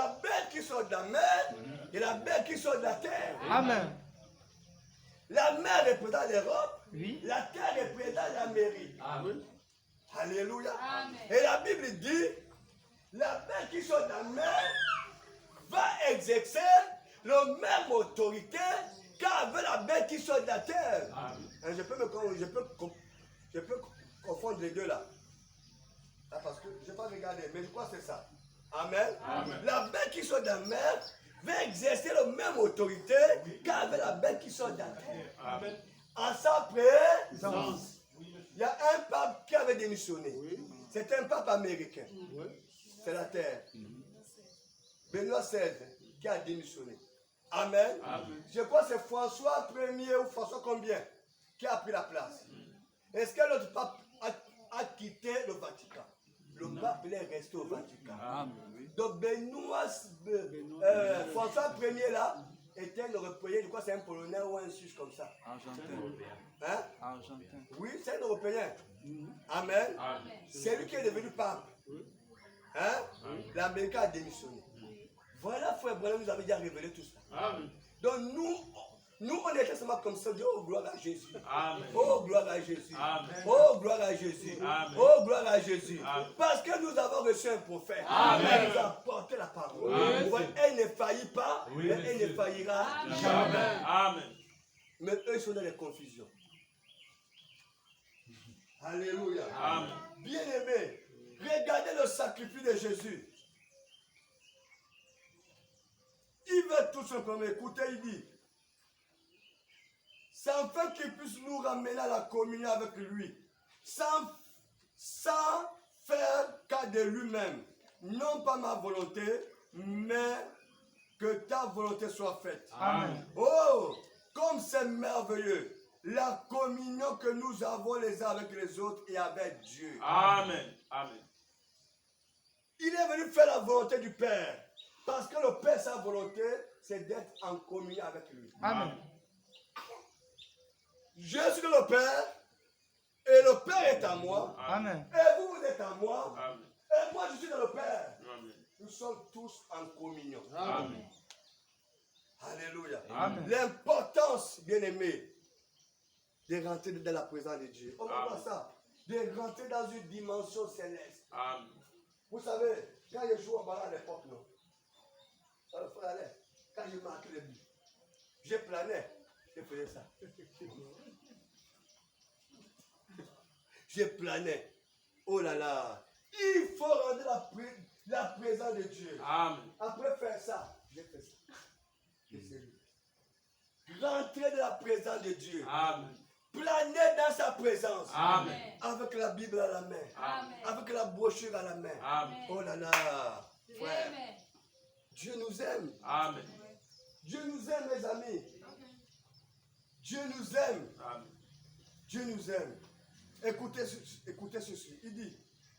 la bête qui sort de la mer et la bête qui sort de la terre. Amen. La mer représente l'Europe, Oui. la terre représente l'Amérique. Amen. Alléluia. Amen. Et la Bible dit, la bête qui sort de la mer va exercer la même autorité qu'avec la bête qui sort de la terre. Amen. Je peux confondre les deux là. Ah, parce que je n'ai pas regardé, mais je crois que c'est ça. Amen. Amen. La bête qui sort de la mer va exercer la même autorité qu'avec la bête qui sort de la terre. Amen. En sa présence, il y a un pape qui avait démissionné. C'est un pape américain. C'est la terre. Benoît XVI qui a démissionné. Amen. Amen. Je crois que c'est François Ier ou François combien qui a pris la place. Est-ce que l'autre pape a quitté le Vatican? Le pape il est resté au Vatican. Donc Benoît, François Ier là était le Européen, je crois que c'est un Polonais ou un Suisse comme ça. Argentin. Hein? Argentin. Oui, c'est un Européen. Amen. Amen. C'est lui qui est devenu pape. Hein? L'Américain a démissionné. Voilà, frère Branham nous avait déjà révélé tout ça. Amen. Donc nous on était seulement comme ça, oh gloire à Jésus. Amen. Oh gloire à Jésus. Amen. Oh gloire à Jésus. Amen. Oh gloire à Jésus. Amen. Parce que nous avons reçu un prophète. Amen. Il nous a apporté la parole. Amen. Ouais, elle ne faillit pas, Oui, mais elle monsieur. ne faillira Amen. jamais. Amen. Amen. Mais eux ils sont dans les confusions. Alléluia. Amen. Bien-aimés, regardez le sacrifice de Jésus. Il veut tout simplement écouter, il dit, c'est afin qu'il puisse nous ramener à la communion avec lui, sans faire cas de lui-même. Non pas ma volonté, mais que ta volonté soit faite. Amen. Oh, comme c'est merveilleux, la communion que nous avons les uns avec les autres et avec Dieu. Amen. Amen. Il est venu faire la volonté du Père. Parce que le Père, sa volonté, c'est d'être en communion avec lui. Amen. Je suis le Père, et le Père est à moi, Amen. et vous, vous êtes à moi, Amen. et moi, je suis dans le Père. Amen. Nous sommes tous en communion. Amen. Alléluia. Amen. L'importance, bien-aimé, de rentrer dans la présence de Dieu. On va Amen. voir ça. De rentrer dans une dimension céleste. Amen. Vous savez, quand je jouais au ballon à l'époque, non? Alors, frère Alain, quand je marquais le but, je planais, je faisais ça. Je planais. Oh là là, il faut rendre la présence de Dieu. Amen. Après faire ça, j'ai fait ça. Et c'est lui. Rentrer dans la présence de Dieu. Amen. Planer dans sa présence. Amen. Avec la Bible à la main. Amen. Avec la brochure à la main. Amen. Oh là là, frère. Amen. Dieu nous aime. Amen. Dieu nous aime, mes amis. Dieu nous aime. Amen. Dieu nous aime. Écoutez ceci. Il dit,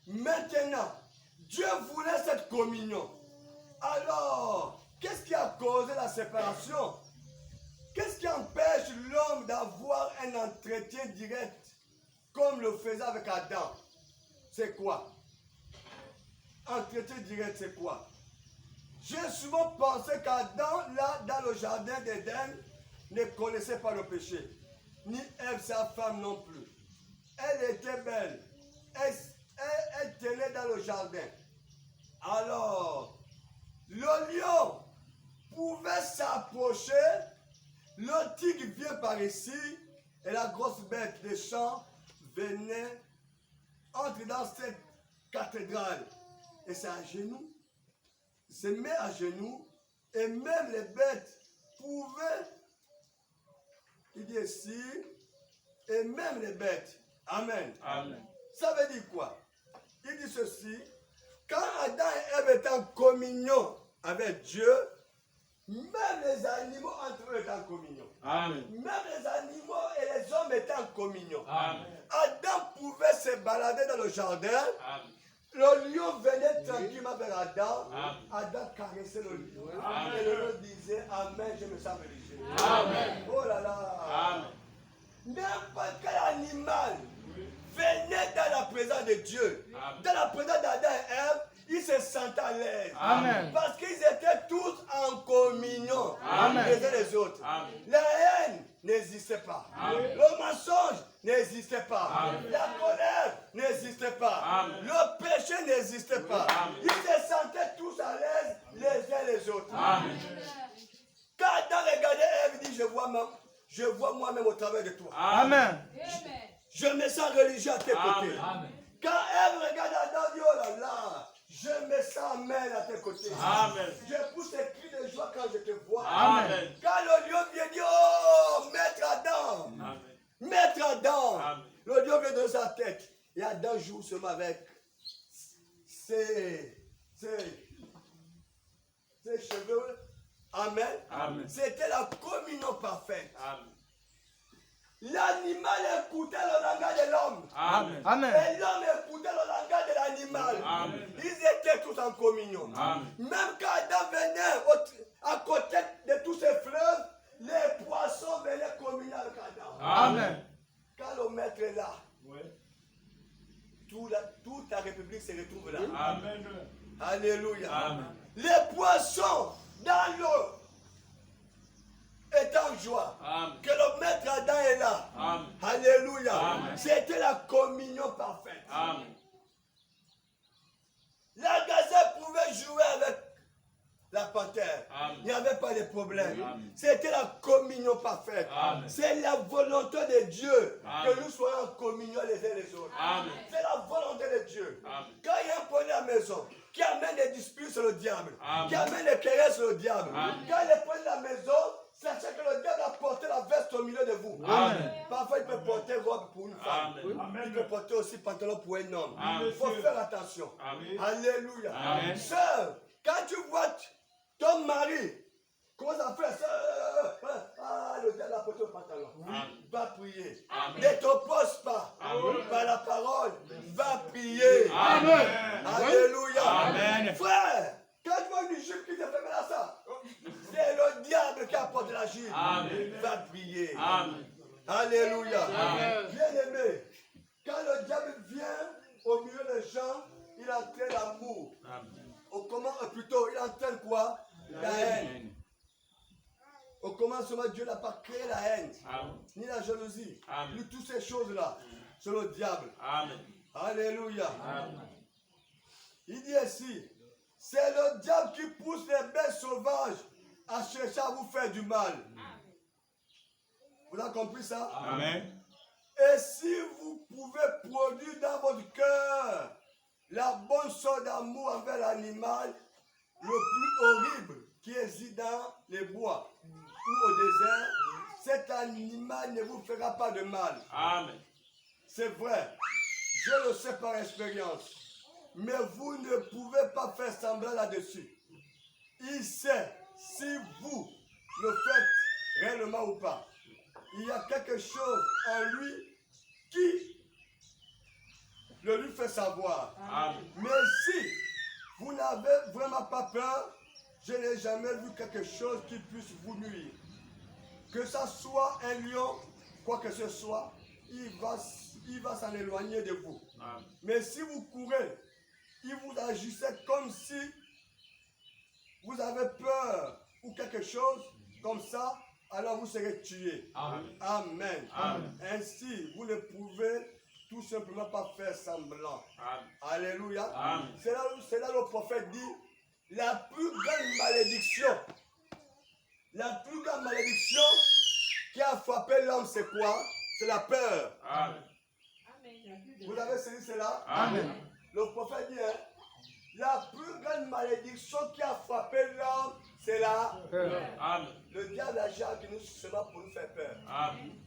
maintenant, Dieu voulait cette communion. Alors, qu'est-ce qui a causé la séparation? Qu'est-ce qui empêche l'homme d'avoir un entretien direct comme le faisait avec Adam? C'est quoi? Entretien direct, c'est quoi? J'ai souvent pensé qu'Adam, là, dans le jardin d'Éden, ne connaissait pas le péché. Ni Ève, sa femme non plus. Elle était belle. Elle tenait dans le jardin. Alors, le lion pouvait s'approcher. Le tigre vient par ici. Et la grosse bête des champs venait entrer dans cette cathédrale. Et c'est à genoux. Se met à genoux. Et même les bêtes pouvaient. Il dit ici. Et même les bêtes. Amen. Amen. Ça veut dire quoi? Il dit ceci. Quand Adam et Ève étaient en communion avec Dieu, même les animaux entre eux étaient en communion. Amen. Même les animaux et les hommes étaient en communion. Amen. Adam pouvait se balader dans le jardin. Amen. Le lion venait tranquillement vers Adam. Amen. Adam caressait le lion. Amen. Et le lion disait, Amen, je me sens religieux. Amen. Oh là là. Amen. N'importe quel animal venait dans la présence de Dieu. Amen. Dans la présence d'Adam et Ève, ils se sentent à l'aise. Amen. Parce qu'ils étaient tous en communion Amen. les uns les autres. Amen. La haine n'existait pas. Amen. Le mensonge n'existait pas. Amen. La colère n'existait pas. Amen. Le péché n'existait pas. Amen. Ils se sentaient tous à l'aise les uns les autres. Amen. Quand Adam regardait Ève, il dit, je vois moi-même au travers de toi. Amen. Je me sens religieux à tes Amen. côtés. Amen. Quand Ève regarde Adam, il dit, oh là là, je me sens amen à tes côtés. Amen. Je pousse des cris de joie quand je te vois. Amen. Quand le lion vient dire, oh, maître Adam, Amen. maître Adam, Amen. le lion vient de sa tête. Et Adam joue seulement avec ses cheveux. Amen. Amen. C'était la communion parfaite. Amen. L'animal écoutait le langage de l'homme. Amen. Amen. Et l'homme écoutait le langage de l'animal. Amen. Ils étaient tous en communion. Amen. Même quand Adam venait à côté de tous ces fleuves, les poissons venaient communier avec Adam. Amen. Quand le maître est là, Ouais. toute la République se retrouve là. Amen. Alléluia. Amen. Les poissons dans l'eau étaient en joie. Amen. Que le maître Adam est là. Amen. Alléluia. Amen. C'était la communion parfaite. Amen. La gazelle pouvait jouer avec la panthère. Amen. Il n'y avait pas de problème. Amen. C'était la communion parfaite. Amen. C'est la volonté de Dieu Amen. que nous soyons en communion les uns les autres. Amen. C'est la volonté de Dieu. Amen. Quand il y a un poney à la maison qui amène des disputes sur le diable, Amen. qui amène des querelles sur le diable, Amen. quand il est poney à la maison, sachez que le diable a porté la veste au milieu de vous. Amen. Parfois, il peut porter robe pour une femme. Amen. Il peut porter aussi pantalon pour un homme. Amen. Il faut faire attention. Amen. Alléluia. Amen. Sœur, quand tu vois ton mari commence à faire ça, le diable a porté le pantalon. Amen. Va prier. Amen. Ne t'oppose pas Amen. par la parole. Va prier. Amen. Alléluia. Amen. Frère, quand tu vois une jupe qui te fait mal à ça, c'est le diable qui a porté la jupe. Amen. Va prier. Amen. Alléluia. Amen. Bien-aimé, quand le diable vient au milieu des gens, il entraîne l'amour. Amen. Plutôt, il entraîne quoi? La haine. Au commencement, Dieu n'a pas créé la haine, Amen. ni la jalousie, Amen. ni toutes ces choses-là. C'est le diable. Amen. Alléluia. Amen. Il dit ainsi, c'est le diable qui pousse les bêtes sauvages à chercher à vous faire du mal. Vous avez compris ça? Amen. Et si vous pouvez produire dans votre cœur la bonne sorte d'amour envers l'animal le plus horrible qui existe dans les bois ou au désert, cet animal ne vous fera pas de mal. Amen. C'est vrai, je le sais par expérience, mais vous ne pouvez pas faire semblant là-dessus. Il sait si vous le faites réellement ou pas. Il y a quelque chose en lui qui le lui fait savoir. Amen. Mais si vous n'avez vraiment pas peur, je n'ai jamais vu quelque chose qui puisse vous nuire. Que ça soit un lion, quoi que ce soit, il va s'en éloigner de vous. Amen. Mais si vous courez, il vous agissait comme si vous avez peur ou quelque chose comme ça, alors vous serez tués. Amen. Amen. Amen. Ainsi, vous ne pouvez tout simplement pas faire semblant. Amen. Alléluia. Amen. C'est là où le prophète dit, la plus grande malédiction qui a frappé l'homme, c'est quoi? C'est la peur. Amen. Vous avez saisi cela? Amen. Le prophète dit, hein, la plus grande malédiction qui a frappé l'homme, c'est la peur. Amen. Le diable agit avec nous seulement pour nous faire peur. Amen.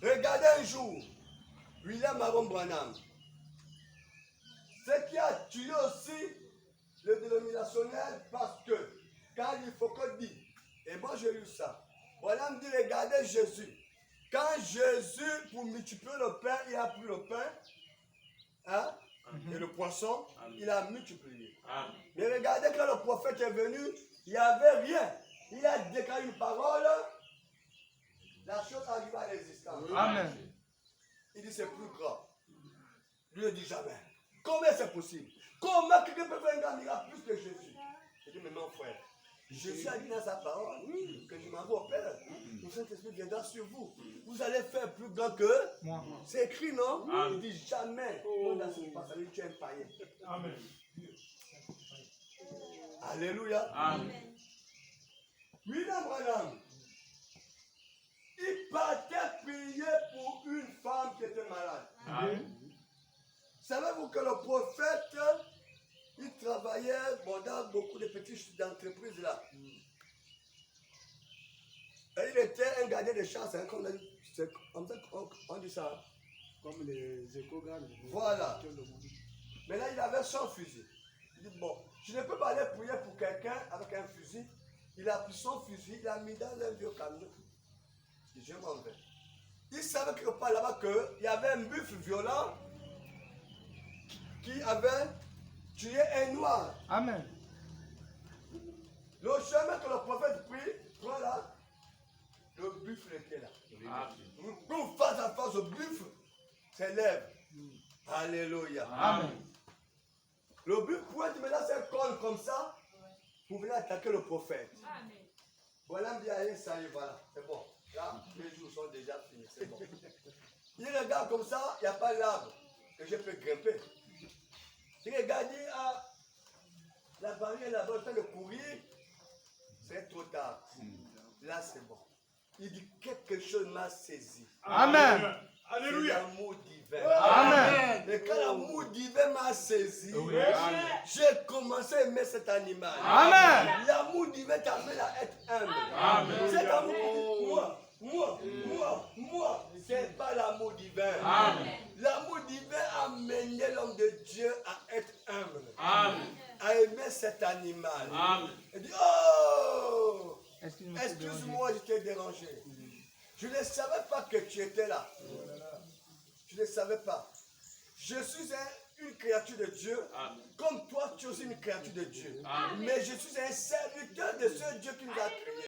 Regardez un jour, William Aaron Branham. Ce qui a tué aussi le dénominationnel parce que quand il faut qu'on dit, et moi j'ai lu ça, Branham dit regardez Jésus. Quand Jésus, pour multiplier le pain, il a pris le pain hein, et le poisson, il a multiplié. Amen. Mais regardez quand le prophète est venu, il n'y avait rien. Il a déclaré une parole, la chose arriva à l'existence. Amen. Il dit c'est plus grand. Lui ne dit jamais. Comment c'est possible? Comment quelqu'un peut faire un grand miracle plus que Jésus? Je dis, mais mon frère, Jésus a dit dans sa parole que je m'en vais au Père. Le Saint-Esprit viendra sur vous. Vous allez faire plus grand que moi. C'est écrit, non? Il dit jamais. Dans ce passage, tu es un païen. Amen. Alléluia. Amen. William Branham, il partait prier pour une femme qui était malade. Amen. Savez-vous que le prophète, il travaillait dans beaucoup de petites entreprises là. Et il était un gardien de chasse, hein, comme on dit ça. Comme les éco-gardes. Voilà. Mais là, il avait son fusil. Il dit, bon, je ne peux pas aller prier pour quelqu'un avec un fusil. Il a pris son fusil, il l'a mis dans un vieux camion. Il dit, je m'en vais. Il savait quelque part là-bas qu'il y avait un buffle violent qui avait tué un noir. Amen. Le chemin que le prophète prit, voilà, le buffle était là. Pour face à face, le buffle s'élève. Alléluia. Amen. Le buffle pouvait te mettre un corps comme ça pour venir attaquer le prophète. Amen. Voilà, bien, ça y est, voilà, c'est bon. Là, les jours sont déjà finis, c'est bon. Il regarde comme ça, il n'y a pas l'arbre que je peux grimper. Il regarde, il dit, ah, la barrière là-bas, en train de courir, c'est trop tard. Là, c'est bon. Il dit, quelque chose m'a saisi. Amen. C'est Alléluia. l'amour divin. Amen. Et quand l'amour divin m'a saisi, Amen. j'ai commencé à aimer cet animal. Amen. L'amour divin t'amène à être humble. Amen. Cet amour, moi, c'est pas l'amour divin. Amen. L'amour divin a amené l'homme de Dieu à être humble, Amen. à aimer cet animal. Amen. Il dit, oh, Excuse-moi. excuse-moi, je t'ai dérangé. Je ne savais pas que tu étais là. Je ne savais pas. Je suis une créature de Dieu. Amen. Comme toi, tu es aussi une créature de Dieu. Amen. Mais je suis un serviteur de ce Dieu qui nous a créés.